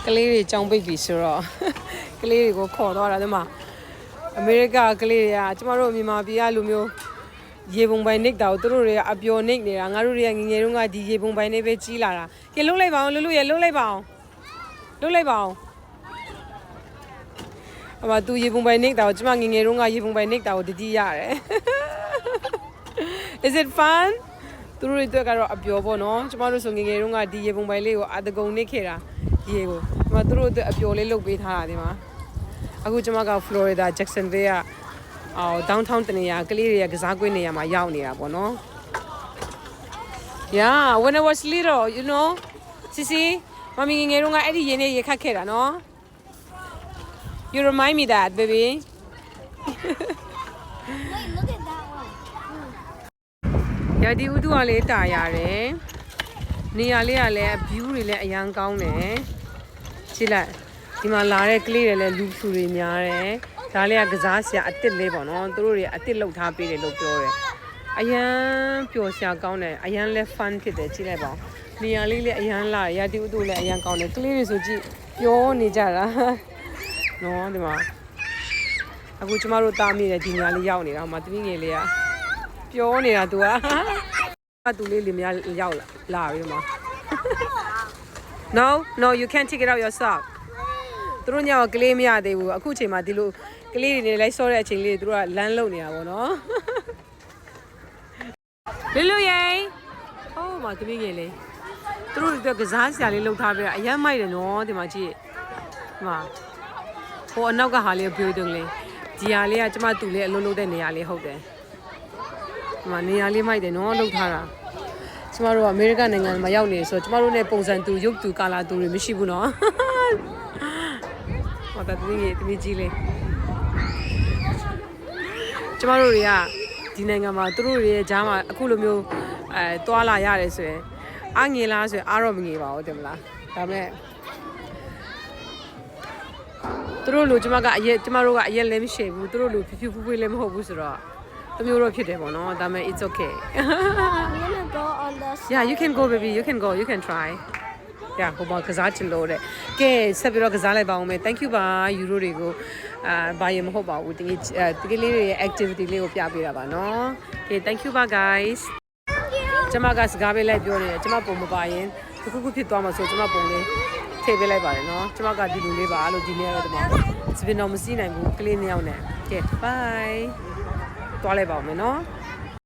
ကလေးတွေကြောင်းပိတ်ပြီဆိုတော့ကလေးတွေကိုခေါ်သွားတာဒီမှာအမေရိကကလေးတွေကကျမတို့မြန်မာပြည်ကလူမျိုးရေပုံပိုင်နှိပ်တာကိုသူတို့တွေကအပျော်နှိပ်နေတာငါတို့တွေကငငယ်တုန်းကဒီရေပုံပိုင်နှိပ်ပဲကြီးလာတာကဲလှုပ်လိုက်ပါအောင်လှုပ်ရလှုပ်လိုက်ပါအောင်လှုပ်လိုက်ပါအောင်အမသူရေပုံပိုင်နှိပ်တာကိုကျမငငယ်တုန်းကရေပုံပိုင်နှိပ်တာကိုတတိရတယ် Is it fun သူတို့တွေအတွက်ကတော့အပျော်ပေါ့နော်ကျမတို့ဆိုငငယ်တုန်းကဒီရေပုံပိုင်လေးကိုအတကုံနှိပ်ခဲ့တာရေကိုဒီမှာသူတို့အတွက်အပျော်လေးလုပ်ပေးထားတာဒီမှာအခုကျမက Florida Jacksonville ကdowntown တနေရာကလေးတွေကကစားကွင်းနေရာမှာရောက်နေတာပေါ့နော် Yeah when I was little you know Sisi မမီငယ်တုန်းကအဲ့ဒီရေနဲ့ရေခတ်ခဲ့တာနော် You remind me that baby Wait, look at that one. ရာဒီဥတုကလေးတာရတယ်နေရာလေးကလည်း view တွေလည်းအရန်ကောင်းတယ်ကြည့်လိုက်ဒီမှာလာတဲ့ကလေးတွေလည်းလူဖြူတွေများတယ်ဒါလေးကကစားစရာအစ်စ်လေးပေါ့နော်သူတို့တွေအစ်စ်လောက်ထားပေးတယ်လို့ပြောတယ်အရန်ပျော်စရာကောင်းတယ်အရန်လည်း fun ဖြစ်တယ်ကြည့်လိုက်ပါနေရာလေးလည်းအရန်လာရာဒီဥတုလည်းအရန်ကောင်းတယ်ကလေးတွေဆိုကြည့်ပျော်နေကြတာနော်ဒီမှာအခုကျမတို့တားမိတယ်ဒီနေရာလေးရောက်နေတာဟိုမှာတမီးငယ်လေးကပျော်နေတာ तू ကသူလေးလေးများရောက်လာပြီမှာ No you can't take it out yourself သူတို့ညကကလေးမရသေးဘူးအခုချိန်မှာဒီလိုကလေးတွေလိုက်ဆော့တဲ့အချိန်လေးသူတို့ကလမ်းလုံနေတာပေါ့နော်လူရေဟောမတမီးငယ်လေးသူတို့ကကစားစရာလေးလှုပ်ထားပြအရမ်းမိုက်တယ်နော်ဒီမှာကြည့်ဒီမှာဟိုအနောက်ကဟာလေးပြိုးတုံးလေးဒီဟာလေးကကျမတူလေးအလုံးလုံးတဲ့နေရာလေးဟုတ်တယ်ဒီမှာနေရာလေးမိုက်တယ်နော်လှုပ်ထားတာကျမတို့ကအမေရိကန်နိုင်ငံမှာရောက်နေဆိုတော့ကျမတို့နဲ့ပုံစံတူရုပ်တူကာလာတူတွေမရှိဘူးနော်ဟောတမီးကြီးလေးကျမတို့တွေကဒီနိုင်ငံမှာသူတို့တွေရဲ့ဂျားမှာအခုလိုမျိုးတွာလာရတယ်ဆိုရင်အငြေလားဆိုရင်အားတော့မငြေပါဘူးတင်မလားဒါပေမဲ့သူတို့လိုကျမတို့ကအရက်လည်းမရှိဘူးသူတို့လိုဖြူဖွေးလည်းမဟုတ်ဘူးဆိုတော့တမျိုးတော့ဖြစ်တယ်ပေါ့နော်ဒါပေမဲ့ it's okay I'm gonna go on the Yeah you can go baby you can try Yeah ဟိုမှာကစားချင်လို့တဲ့ကဲဆက်ပြီးတော့ကစားလိုက်ပါဦးမယ် Thank you ပါယူရိုတွေကိုဘာရမဟုတ်ပါဘူးတကယ်လေးတွေရဲ့ activity လေးကိုပြပေးတာပါနော် Okay thank you ပါ guys ကျမကစကားပေးလိုက်ပြောနေတယ်ကျမပုံမပါရင်တခုခုဖြစ်သွားမှာဆိုကျမပုံလေးထည့်ပေးလိုက်ပါတယ်နော်ကျမကဒီလိုလေးပါလို့ဒီနေ့ကတော့ဒီမှာစပင်တော့မစီးနိုင်ဘူးကလေးနှစ်ယောက်နဲ့ Okay bye တွားလိုက်ပါဦးမယ်နော်